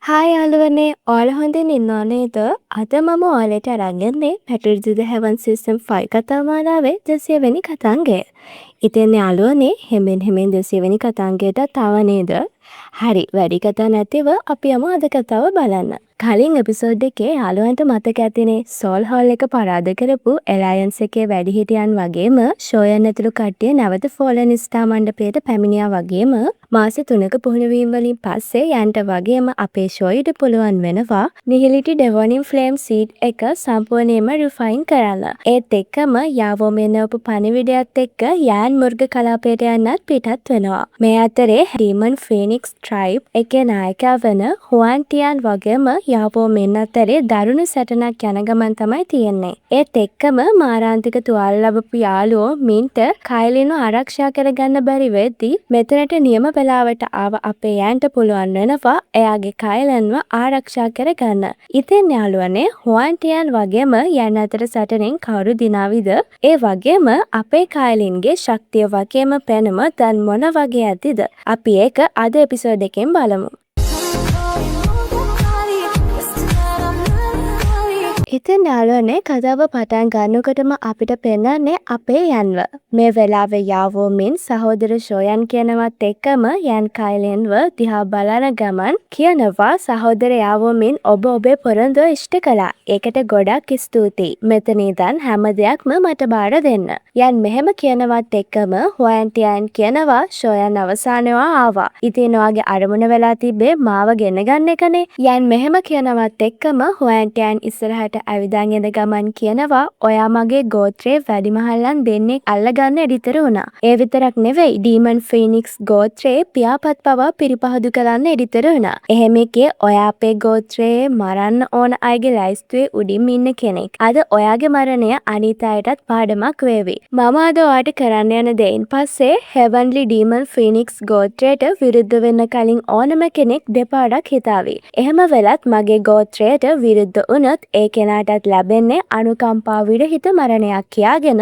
Hi යාළුවනේ ඔයාලා හොඳින් ඉන්නව නේද? අද මම ඔයාලට අරන් එන්නේ Battle to the Heaven Season 5 කතා මාලාවේ 200 වෙනි කතාංගය. ඉතින් යාළුවනේ හෙමෙන් 200 වෙනි කතාංගයටත් ආව නේද? හරි වැඩි කතා නැතිව අපි යමු අද කතාව බලන්න. කලින් එපිසෝඩ් එකේ යාළුවන්ට මතක ඇතිනේ සෝල් හෝල් එක පරාද කරපු එලයන්ස් එකේ වැඩිහිටියන් වගේම ෂෝයන් ඇතුළු කට්ටිය නැවත ෆෝලන් ස්ටාර් මණ්ඩපයට පැමිණියා වගේම මාස 3ක පුහුණුවීම් වලින් පස්සේ යන්ට වගේම අපේ ෂෝයිට පුළුවන් වෙනවා නිහිලිටි ඩෙවොනින් ෆ්ලේම් සීඩ් එක සම්පූර්ණයෙන්ම රිෆයින් කරන්න. ඒත් එක්කම යාවෝ මෙන්නවපු පණිවිඩයත් එක්ක යෑන් මුර්ග කලාපයට යන්නත් පිටත් වෙනවා. මේ අතරේ ඩීමන් ෆීනික්ස් ට්‍රයිබ් එකේ නායකයා වන හුවන් ටියන් වගේම යාවෝ මෙන්න අතරේ දරුණු සැටනක් යන ගමන් තමයි තියෙන්නේ. ඒත් එක්කම මාරාන්තික තුවාල ලැබපු යාළුවෝ මින්ට කයිලින්ව ආරක්ෂා කරගන්න බැරි වෙද්දී මෙතනට නියම වෙලාවට ආව අපේ යෑන්ට පුළුවන් වෙනවා එයාගේ කයිලන්ව ආරක්ෂා කරගන්න. ඉතින් යාළුවනේ හුවන් ටියන් වගේම යෑන් අතර සැටනෙන් කවුරු දිනාවිද? ඒ වගේම අපේ කයිලින්ගේ ශක්තිය වගේම පෙනුම දැන් මොන වගේ ඇතිද? අපි ඒක අද එපිසෝඩ් එකෙන් බලමු. ඉතින් යාළුවනේ කතාව පටන් ගන්නකොටම අපිට පෙන්නන්නේ අපේ යන්ව. මේ වෙලාවේ යාවෝ මින් සහෝදර ෂෝයන් කියනවත් එක්කම යන් කයිලෙන්ව දිහා බලන ගමන් කියනවා සහෝදර යාවෝ මින් ඔබ ඔබේ පොරොන්දුව ඉෂ්ට කළා. ඒකට ගොඩක් ස්තුතියි. මෙතන ඉඳන් හැම දෙයක්ම මට බාර දෙන්න. යන් මෙහෙම කියනවත් එක්කම හුවන් ටියන් කියනවා ෂෝයන් අවසානවා ආවා. ඉතින් ඔයාගේ අරමුණ වෙලා තිබ්බේ මාව ගෙන ගන්න එකනේ. යන් මෙහෙම කියනවත් එක්කම හුවන් ටියන් ඉස්සරහට ඇවිදන් එන ගමන් කියනවා ඔයා මගේ ගෝත්‍රයේ වැඩිමහල්ලන් දෙන්නෙක් අල්ලගන්න එඩිතර වුණා. ඒ විතරක් නෙවෙයි ඩීමන් ෆීනික්ස් ගෝත්‍රයේ පියාපත් පවා පිරිපහදු කරන්න එඩිතර වුණා. එහෙම එකේ ඔයා අපේ ගෝත්‍රයේ මරන්න ඕන අයගේ ලයිස්තුවේ උඩින් ඉන්න කෙනෙක්. අද ඔයාගේ මරණය අනිත් අයටත් පාඩමක් වේවි. මම අද ඔයාට කරන්න යන දෙයින් පස්සේ හෙවන්ලි ඩීමන් ෆීනික්ස් ගෝත්‍රයට විරුද්ධ වෙන්න කලින් ඕනම කෙනෙක් දෙපාරක් හිතාවි. එහෙම වෙලත් මගේ ගෝත්‍රයට විරුද්ධ වුණොත් ඒ කෙනාටත් ලැබෙන්නේ අනුකම්පා විරහිත මරණයක් කියාගෙන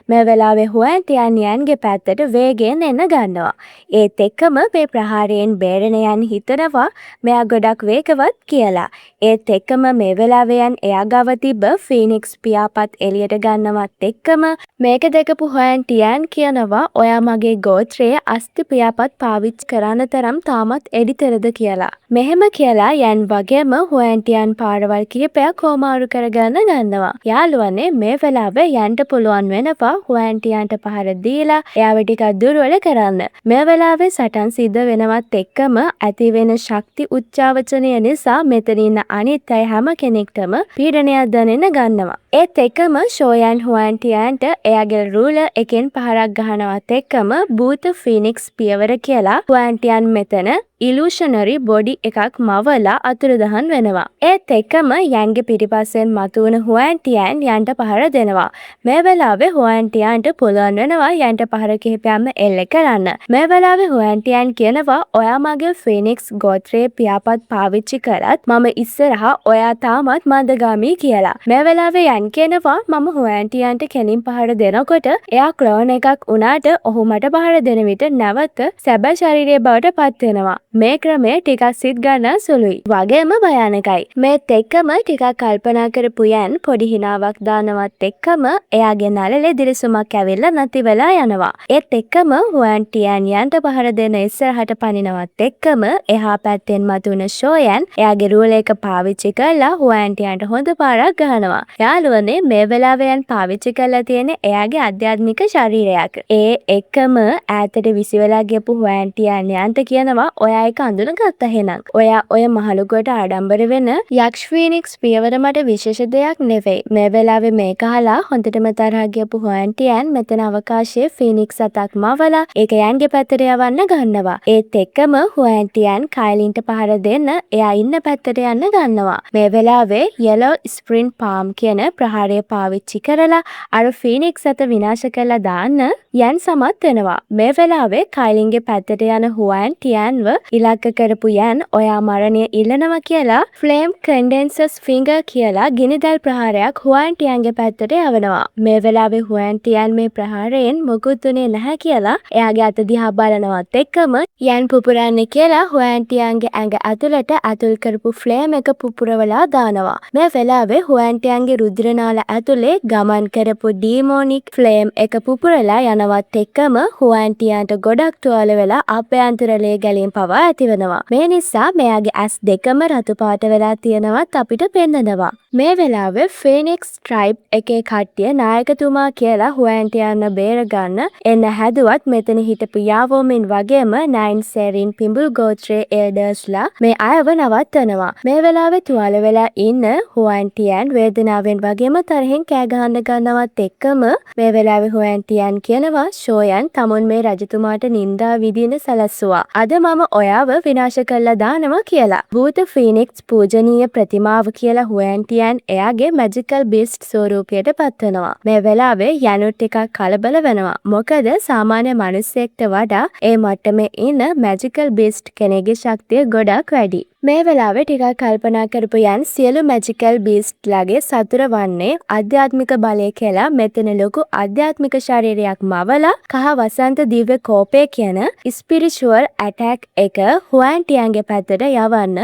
මේ වෙලාවේ හුවන් ටියන් යන්ගේ පැත්තට වේගයෙන් එන්න ගන්නවා. ඒත් එක්කම මේ ප්‍රහාරයෙන් බේරෙන යන් හිතනවා මෙයා ගොඩක් වේගවත් කියලා. ඒත් එක්කම මේ වෙලාවේ යන් එයා ගාව තිබ්බ ෆීනික්ස් පියාපත් එළියට ගන්නවත් එක්කම මේක දැකපු හුවන් ටියන් කියනවා ඔයා මගේ ගෝත්‍රයේ අස්ති පියාපත් පාවිච්චි කරන තරම් තාමත් එඩිතරද කියලා. මෙහෙම කියලා යන් වගේම හුවන් ටියන් පාරවල් කිහිපයක් හොමාරු කරගන්න ගන්නවා. යාළුවනේ මේ වෙලාවේ යන්ට පුළුවන් වෙනවා හුවන් ටියන්ට පහර දීලා එයාව ටිකක් දුර්වල කරන්න. මේ වෙලාවේ සටන් සිද්ධ වෙනවත් එක්කම ඇති වෙන ශක්ති උච්චාවචනය නිසා මෙතන ඉන්න අනිත් අය හැම කෙනෙක්ටම පීඩනයක් දැනෙන්න ගන්නවා. ඒත් එක්කම ෂෝයන් හුවන් ටියන්ට එයාගේ රූලර් එකෙන් පහරක් ගහනවත් එක්කම බූත ෆීනික්ස් පියවර කියලා හුවන් ටියන් මෙතන ඉලූෂනරි බොඩි එකක් මවලා අතුරුදහන් වෙනවා. ඒත් එක්කම යන්ගේ පිටිපස්සෙන් මතුවන හුවන් ටියන් යන්ට පහර දෙනවා. මේ වෙලාවේ හුවන් ටියන්ට පුළුවන් වෙනවා යන්ට පහර කිහිපයක්ම එල්ල කරන්න. මේ වෙලාවේ හුවන් ටියන් කියනවා ඔයා මගේ ෆීනික්ස් ගෝත්‍රයේ පියාපත් පාවිච්චි කරත් මම ඉස්සරහා ඔයා තාමත් මන්දගාමී කියලා. මේ වෙලාවේ යන් කියනවා මම හුවන් ටියන්ට කෙලින් පහර දෙනකොට එයා ක්ලෝන් එකක් වුණාට ඔහු මට පහර දෙන විට නැවත සැබෑ ශරීරය බවට පත් වෙනවා. මේ ක්‍රමය ටිකක් සිත් ගන්න සුළුයි. වගේම භයානකයි. මේත් එක්කම ටිකක් කල්පනා කරපු යන් පොඩි හිනාවක් දානවත් එක්කම එයාගේ නළලේ දිලිසුමක් ඇවිල්ලා නැති වෙලා යනවා. ඒත් එක්කම හුවන් ටියන් යන්ට පහර දෙන ඉස්සරහට පනිනවත් එක්කම එහා පැත්තෙන් මතුවන ෂෝයන් එයාගේ රූලර් එක පාවිච්චි කරලා හුවන් ටියන්ට හොඳ පාරක් ගහනවා. යාළුවනේ මේ වෙලාවේ යන් පාවිච්චි කරලා තියෙන එයාගේ අධ්‍යාත්මික ශරීරයක්. ඒ එක්කම ඈතට විසි වෙලා ගියපු හුවන් ටියන් යන්ට කියනවා ඔයා ඒක අඳුනගත්තා එහෙනම්. ඔයා ඔය මහලුකට ආඩම්බර වෙන යක්ෂ ෆීනික්ස් පියවර මට විශේෂ දෙයක් නෙවෙයි. මේ වෙලාවේ මේක අහලා හොඳටම තරහා ගියපු හුවන් ටියන් මෙතන අවකාශයේ ෆීනික්ස් අතක් මවලා ඒක යන්ගේ පැත්තට යවන්න ගන්නවා. ඒත් එක්කම හුවන් ටියන් කයිලින්ට පහර දෙන්න එයා ඉන්න පැත්තට යන්න ගන්නවා. මේ වෙලාවේ yellow sprint palm කියන ප්‍රහාරය පාවිච්චි කරලා අර ෆීනික්ස් අත විනාශ කරලා දාන්න යන් සමත් වෙනවා. මේ වෙලාවේ කයිලින්ගේ පැත්තට යන හුවන් ටියන්ව ඉලක්ක කරපු යන් ඔයා මරණය ඉල්ලනවා කියලා ෆ්ලේම් කන්ඩෙන්සස් ෆිංගර් කියලා ගිනිදැල් ප්‍රහාරයක් හුවන් ටියන්ගේ පැත්තට යවනවා. මේ වෙලාවේ හුවන් ටියන් මේ ප්‍රහාරයෙන් මොකුත් උනේ නැහැ කියලා එයාගේ අත දිහා බලනවත් එක්කම යන් පුපුරන්නේ කියලා හුවන් ටියන්ගේ ඇඟ ඇතුළට ඇතුල් කරපු ෆ්ලේම් එක පුපුරවලා දානවා. මේ වෙලාවේ හුවන් ටියන්ගේ රුධිර නාල ඇතුලේ ගමන් කරපු ඩීමෝනික් ෆ්ලේම් එක පුපුරලා යනවත් එක්කම හුවන් ටියන්ට ගොඩක් තුවාල වෙලා අභ්‍යන්තර ලේ ගැලීම් පවා ඇති වෙනවා. මේ නිසා මෙයාගේ ඇස් දෙකම රතු පාට වෙලා තියෙනවත් අපිට පෙන්නනවා. මේ වෙලාවේ ෆීනික්ස් ට්‍රයිබ් එකේ කට්ටිය නායකතුමා කියලා හුවන් ටියන්ව බේරගන්න එන්න හැදුවත් මෙතන හිටපු යාවෝමින් වගේම නයින් සෙරින් පිඹුල් ගෝත්‍රයේ එල්ඩර්ස්ලා මේ අයව නවත්තනවා. මේ වෙලාවේ තුවාල වෙලා ඉන්න හුවන් ටියන් වේදනාවෙන් වගේම තරහින් කෑ ගහන්න ගන්නවත් එක්කම මේ වෙලාවේ හුවන් ටියන් කියනවා ෂෝයන් තමුන් මේ රජතුමාට නින්දා විදින සැලැස්සුවා. අද මම ඔයාව විනාශ කළා දානවා කියලා. භූත ෆීනික්ස් පූජනීය ප්‍රතිමාව කියලා හුවන් ටියන් එයාගේ මැජිකල් බීස්ට් ස්වරූපයට පත්වනවා. මේ වෙලාවේ යනුත් ටිකක් කලබල වෙනවා. මොකද සාමාන්‍ය මිනිස්සෙක්ට වඩා ඒ මට්ටමේ ඉන්න මැජිකල් බීස්ට් කෙනෙක්ගේ ශක්තිය ගොඩක් වැඩි. මේ වෙලාවේ ටිකක් කල්පනා කරපු යන් සියලු මැජිකල් බීස්ට්ලාගේ සතුර වන්නේ ආධ්‍යාත්මික බලය කියලා මෙතන ලොකු ආධ්‍යාත්මික ශරීරයක් මවලා කහ වසන්ත දිව්‍ය කෝපය කියන ස්පිරිචුවල් ඇටැක් එක හුවන් ටියන්ගේ පැත්තට යවන්න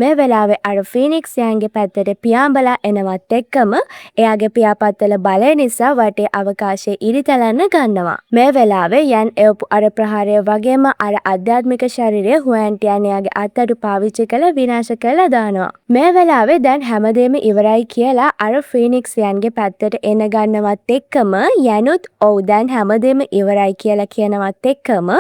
මේ වෙලාවේ අර ෆීනික්ස් යන්ගේ පැත්තට පියාඹලා එනවත් එක්කම එයාගේ පියාපත්තල බලය නිසා වටේ අවකාශයේ ඉරිතලන්න ගන්නවා. මේ වෙලාවේ යන් එවපු අර ප්‍රහාරය වගේම අර ආධ්‍යාත්මික ශරීරය හුවන් ටියන් එයාගේ අතට පාවිච්චි විනාශ කළා දානවා. මේ වෙලාවේ දැන් හැමදේම ඉවරයි කියලා අර ෆීනික්ස් යන්ගේ පැත්තට එන ගන්නවත් එක්කම යනුත් ඔව් දැන් හැමදේම ඉවරයි කියලා කියනවත් එක්කම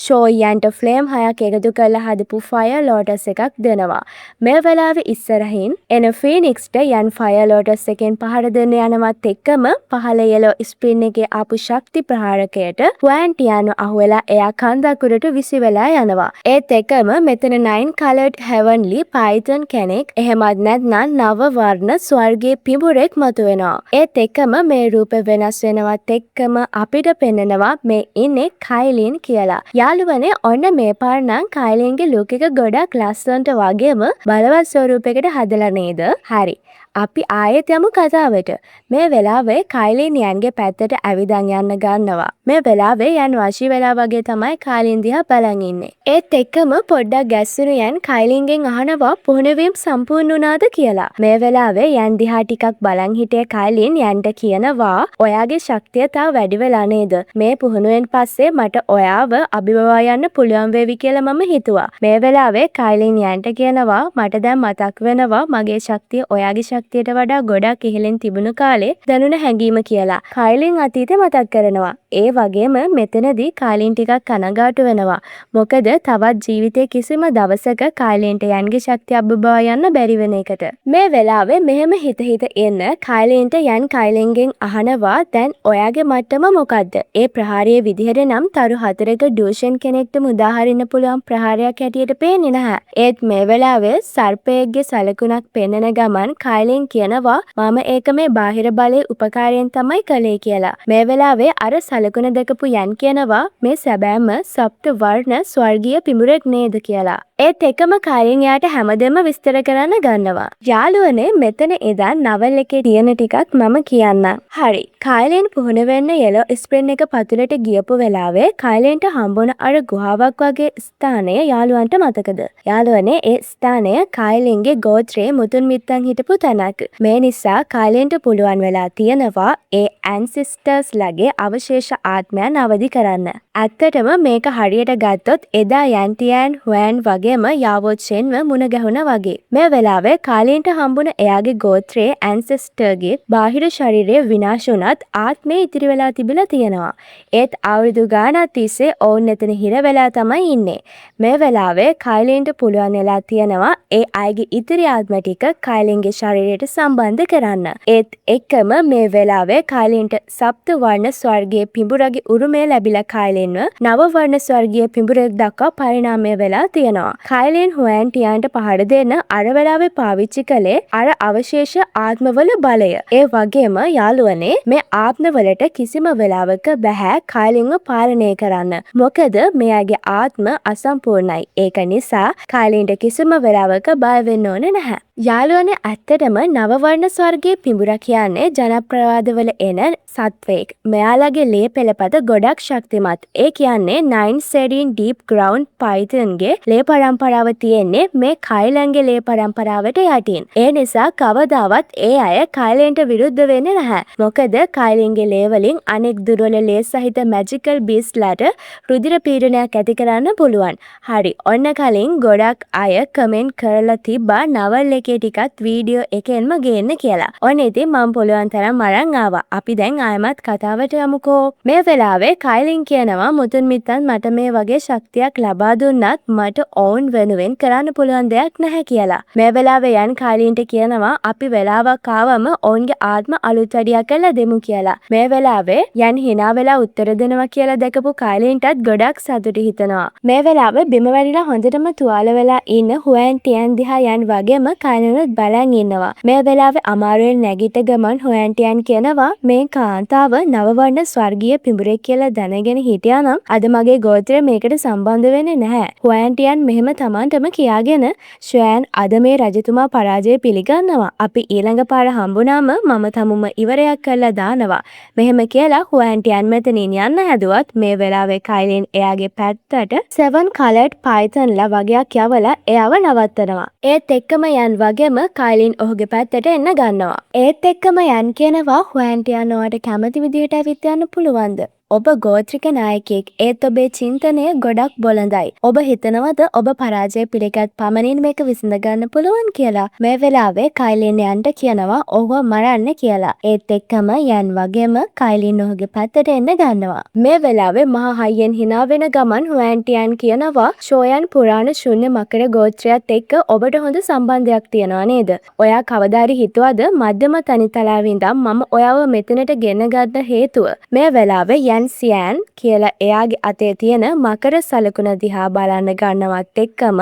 ෂෝයන්ට ෆ්ලේම් 6ක් එකතු කරලා හදපු ෆයර් ලෝටස් එකක් දෙනවා. මේ වෙලාවේ ඉස්සරහින් එන ෆීනික්ස්ට යන් ෆයර් ලෝටස් එකෙන් පහර දෙන්න යනවත් එක්කම පහළ යෙලෝ ස්පින් එකේ ආපු ශක්ති ප්‍රහාරකයට හුවන් ටියන්ව අහුවෙලා එයා කන්දක් උඩට විසි වෙලා යනවා. ඒත් එකම මෙතන 9 colored heavenly python කෙනෙක් එහෙමත් නැත්නම් නව වර්ණ ස්වර්ගයේ පිඹුරෙක් මතුවෙනවා. ඒත් එකම මේ රූප වෙනස් වෙනවත් එක්කම අපිට පෙන්නනවා මේ ඉන්නේ කයිලින් කියලා. යාළුවනේ ඔන්න මේ පාර නම් කයිලින්ගේ ලුක් එක ගොඩක් ලස්සනට වගේම බලවත් ස්වරූපයකට හදලා නේද? හරි. අපි ආයෙත් යමු කතාවට. මේ වෙලාවේ කයිලින් යන්ගේ පැත්තට ඇවිදන් යන්න ගන්නවා. මේ වෙලාවේ යන් වශී වෙලා වගේ තමයි කයිලින් දිහා බලන් ඉන්නේ. ඒත් එක්කම පොඩ්ඩක් ගැස්සුණු යන් කයිලින්ගෙන් අහනවා පුහුණුවීම් සම්පූර්ණ වුණාද කියලා. මේ වෙලාවේ යන් දිහා ටිකක් බලන් හිටිය කයිලින් යන්ට කියනවා ඔයාගේ ශක්තිය තව වැඩි වෙලා නේද? මේ පුහුණුවෙන් පස්සේ මට ඔයාව අභිබවා යන්න පුළුවන් වේවි කියලා මම හිතුවා. මේ වෙලාවේ කයිලින් යන්ට කියනවා මට දැන් මතක් වෙනවා මගේ ශක්තිය ඔයාගේ ශක්තියට වඩා ගොඩක් ඉහළින් තිබුණු කාලේ දැනුණ හැඟීම කියලා. කයිලින් අතීතේ මතක් කරනවා. ඒ වගේම මෙතනදී කයිලින් ටිකක් කනගාටු වෙනවා. මොකද තවත් ජීවිතේ කිසිම දවසක කයිලින්ට යන්ගේ ශක්තිය අභිබවා යන්න බැරි වෙන එකට. මේ වෙලාවේ මෙහෙම හිත එන්න කයිලින්ට යන් කයිලින්ගෙන් අහනවා දැන් ඔයාගේ මට්ටම මොකද්ද? ඒ ප්‍රහාරයේ විදිහට නම් තරු 4ක ඩූෂන් කෙනෙක්ට මුදාහරින්න පුළුවන් ප්‍රහාරයක් හැටියට පේන්නේ නැහැ. ඒත් මේ වෙලාවේ සර්පයෙක්ගේ සලකුණක් පෙන්නන ගමන් කයිලින් කියනවා මම ඒක මේ බාහිර බලයේ උපකාරයෙන් තමයි කළේ කියලා. මේ වෙලාවේ අර සලකුණ දැකපු යන් කියනවා මේ සැබෑම සප්ත වර්ණ ස්වර්ගීය පිඹුරෙක් නේද කියලා. ඒත් එකම කයිලින් යාට හැමදේම විස්තර කරන්න ගන්නවා. යාළුවනේ මෙතන ඉඳන් නවල් එකේ තියෙන ටිකක් මම කියන්නම්. හරි. කයිලින් පුහුණු වෙන්න යෙලෝ ස්ප්‍රින් එක පතුලට ගියපු වෙලාවේ කයිලින්ට හම්බුණ අර ගුහාවක් වගේ ස්ථානය යාළුවන්ට මතකද? යාළුවනේ ඒ ස්ථානය කයිලින්ගේ ගෝත්‍රයේ මුතුන් මිත්තන් හිටපු තැනක්. මේ නිසා කයිලින්ට පුළුවන් වෙලා තියෙනවා ඒ ඇන්සිස්ටර්ස් ලගේ අවශේෂ ආත්මයන් අවදි කරන්න. ඇත්තටම මේක හරියට ගත්තොත් එදා යන්ටියන් හුවන් වගේම යාවෝචෙන්ව මුණ ගැහුණා වගේ. මේ වෙලාවේ කයිලින්ට හම්බුණ එයාගේ ගෝත්‍රයේ ඇන්සෙස්ටර්ගේ බාහිර ශරීරය විනාශ වුණත් ආත්මය ඉතිරි වෙලා තිබිලා තියෙනවා. ඒත් අවුරුදු ගාණක් තිස්සේ ඔවුන් එතන හිර වෙලා තමයි ඉන්නේ. මේ වෙලාවේ කයිලින්ට පුළුවන් වෙලා තියෙනවා ඒ අයගේ ඉතිරි ආත්ම ටික කයිලින්ගේ ශරීරයට සම්බන්ධ කරන්න. ඒත් එක්කම මේ වෙලාවේ කයිලින්ට සප්ත වර්ණ ස්වර්ගයේ පිඹුරගේ උරුමය ලැබිලා කයිලින්ව නව වර්ණ ස්වර්ගීය පිඹුරෙක් දක්වා පරිණාමය වෙලා තියෙනවා. කයිලින් හුවෑන්ටියන්ට පහර දෙන්න අර වෙලාවේ පාවිච්චි කළේ අර අවශේෂ ආත්මවල බලය. ඒ වගේම යාළුවනේ මේ ආත්මවලට කිසිම වෙලාවක බැහැ කයිලින්ව පාලනය කරන්න. මොකද මෙයාගේ ආත්ම අසම්පූර්ණයි. ඒක නිසා කයිලින්ට කිසිම වෙලාවක බය වෙන්න ඕනේ නැහැ. යාළුවනේ ඇත්තටම නවවර්ණ ස්වර්ගයේ පිඹුරා කියන්නේ ජනප්‍රවාදවල එන සත්වෙක්. මෙයාලගේ ලේ පෙළපත ගොඩක් ශක්තිමත්. ඒ කියන්නේ 9 Serene Deep Ground Pythonගේ ලේ පරම්පරාව තියෙන්නේ මේ කයිලන්ගේ ලේ පරම්පරාවට යටින්. ඒ නිසා කවදාවත් ඒ අය කයිලන්ට විරුද්ධ වෙන්නේ නැහැ. මොකද කයිලින්ගේ ලේ වලින් අනෙක් දුර්වල ලේ සහිත මැජිකල් බීස්ට්ලාට රුධිර පීඩනයක් ඇති කරන්න පුළුවන්. හරි. ඔන්න කලින් ගොඩක් අය කමෙන්ට් කරලා තිබ්බා නවල් එකේ ටිකත් වීඩියෝ එකෙන්ම ගේන්න කියලා. ඔන්න ඉතින් මම පුළුවන් තරම් අරන් ආවා. අපි දැන් ආයමත් කතාවට යමුකෝ. මේ වෙලාවේ කයිලින් කියනවා මුතුන් මිත්තන් මට මේ වගේ ශක්තියක් ලබා දුන්නත් මට ඔවුන් වෙනුවෙන් කරන්න පුළුවන් දෙයක් නැහැ කියලා. මේ වෙලාවේ යන් කයිලින්ට කියනවා අපි වෙලාවක් ආවම ඔවුන්ගේ ආත්ම අලුත් වැඩියක් කරලා දෙමු කියලා. මේ වෙලාවේ යන් hina වෙලා උත්තර දෙනවා කියලා දැකපු කයිලින්ටත් ගොඩක් සතුටු හිතෙනවා. මේ වෙලාවේ බිම වැරිලා හොඳටම තුවාල වෙලා ඉන්න හුවෑන්ටියන් දිහා යන් වගේම කයිලිනුත් බලන් ඉන්නවා. මේ වෙලාවේ අමාරුවෙන් නැගිට ගමන් හුවෑන්ටියන් කියනවා මේ කාන්තාව නවවර්ණ ස්වර්ගීය පිඹුරෙක් කියලා දැනගෙන හිටියා නම් අද මගේ ගෝත්‍රය මේකට සම්බන්ධ වෙන්නේ නැහැ. හුවෑන්ටියන් මෙහෙම තමන්ටම කියාගෙන ෂොයන් අද මේ රජතුමා පරාජය පිළිගන්නවා. අපි ඊළඟ පාර හම්බුනාම මම තමුම ඉවරයක් කරලා දානවා. මෙහෙම කියලා හුවෑන්ටියන් මෙතනින් යන්න හැදුවත් මේ වෙලාවේ කයිලින් එයාගේ පැත්තට 7 Colored Pythonලා වගේක් යවලා එයාව නවත්තනවා. ඒත් එක්කම යන් වගේම කයිලින් ඔහුගේ පැත්තට එන්න ගන්නවා. ඒත් එක්කම යන් කියනවා හුවෑන්ටියන් ඔයාට කැමති විදිහට ඇවිත් යන්න පුළුවන්ද? ඔබ ගෝත්‍රික නායකයෙක්. ඒත් ඔබේ චින්තනය ගොඩක් බොළඳයි. ඔබ හිතනවද ඔබ පරාජය පිළිගත් පමණින් මේක විසඳ ගන්න පුළුවන් කියලා? මේ වෙලාවේ කයිලින් යන්ට කියනවා ඔහුව මරන්න කියලා. ඒත් එක්කම යන් වගේම කයිලින් ඔහුගේ පැත්තට එන්න ගන්නවා. මේ වෙලාවේ මහා හයියෙන් hina වෙන ගමන් හුවෑන්ටියන් කියනවා ෂෝයන් පුරාණ ශුන්‍ය මකර ගෝත්‍රයත් එක්ක ඔබට හොඳ සම්බන්ධයක් තියෙනවා නේද? ඔයා කවදාරි හිතුවද මධ්‍යම තනිතලාවේ ඉඳන් මම ඔයාව මෙතනට ගෙන ගන්න හේතුව? මේ වෙලාවේ සියන් කියලා එයාගේ අතේ තියෙන මකර සලකුණ දිහා බලන්න ගන්නවත් එක්කම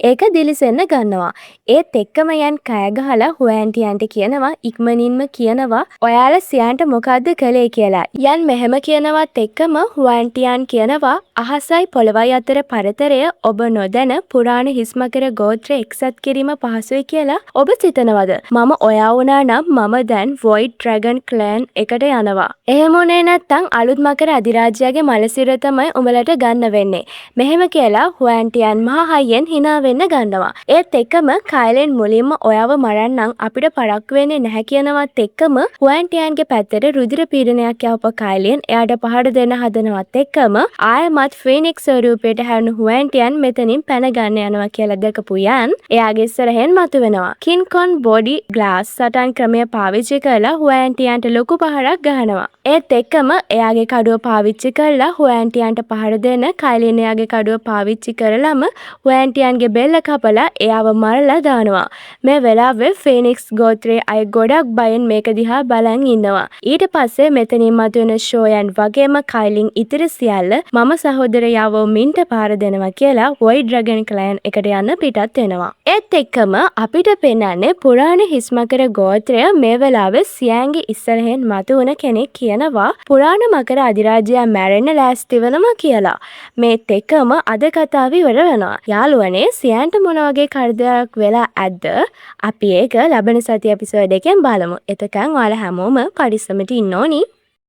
ඒක දිලිසෙන්න ගන්නවා. ඒත් එක්කම යන් කය ගහලා හුවෑන්ටියන්ට කියනවා ඉක්මනින්ම කියනවා ඔයාලා සියන්ට මොකද්ද කළේ කියලා. යන් මෙහෙම කියනවත් එක්කම හුවෑන්ටියන් කියනවා අහසයි පොළවයි අතර පරතරය ඔබ නොදැන පුරාණ හිස් මකර ගෝත්‍රය එක්සත් කිරීම පහසුයි කියලා ඔබ සිතනවද? මම ඔයා වුණා නම් මම දැන් Void Dragon Clan එකට යනවා. එහෙම උනේ නැත්තම් අලුත් මකර අධිරාජ්‍යගේ මලසිර තමයි උඹලට ගන්න වෙන්නේ. මෙහෙම කියලා හුවෑන්ටියන් මහා හයියෙන් hina වෙන්න ගන්නවා. ඒත් එක්කම කයිලින් මුලින්ම ඔයාව මරන්නම් අපිට පරක් වෙන්නේ නැහැ කියනවත් එක්කම හුවෑන්ටියන්ගේ පැත්තට රුධිර පීඩනයක් යවපු කයිලින් එයාට පහර දෙන්න හදනවත් එක්කම ආයමත් ෆීනික්ස් ස්වරූපයට හැරුණු හුවෑන්ටියන් මෙතනින් පැන ගන්න යනවා කියලා දැකපු යන් එයාගේ ඉස්සරහෙන් මතුවෙනවා. කින්කොන් බොඩි ග්ලාස් සටන් ක්‍රමය පාවිච්චි කරලා හුවෑන්ටියන්ට ලොකු පහරක් ගහනවා. ඒත් එක්කම එයාගේ කඩුව පාවිච්චි කරලා හුවෑන්ටියන්ට පහර දෙන කයිලින් එයාගේ කඩුව පාවිච්චි කරලම හුවෑන්ටියන්ගේ බෙල්ල කපලා එයාව මරලා දානවා. මේ වෙලාවේ ෆීනික්ස් ගෝත්‍රයේ අය ගොඩක් බයෙන් මේක දිහා බලන් ඉන්නවා. ඊට පස්සේ මෙතනින් මතුවෙන ෂෝයන් වගේම කයිලින් ඉතිරි සියල්ල මම සහෝදරයව මින්ට පාර දෙනවා කියලා Void Dragon Clan එකට යන්න පිටත් වෙනවා. ඒත් එක්කම අපිට පෙන්වන්නේ පුරාණ හිස්මකර ගෝත්‍රය මේ වෙලාවේ සියන්ගේ ඉස්සරහෙන් මතුවන කෙනෙක් කියනවා පුරාණ මකර අධිරාජ්‍යයා මැරෙන්න ලෑස්ති වෙනවා කියලා. මේත් එක්කම අද කතාව ඉවර වෙනවා. යාළුවනේ සියන්ට මොන වගේ කරදරයක් වෙලා ඇද්ද? අපි ඒක ලබන සති එපිසෝඩ් එකෙන් බලමු. එතකන් ඔයාලා හැමෝම පරිස්සමට ඉන්න ඕනි.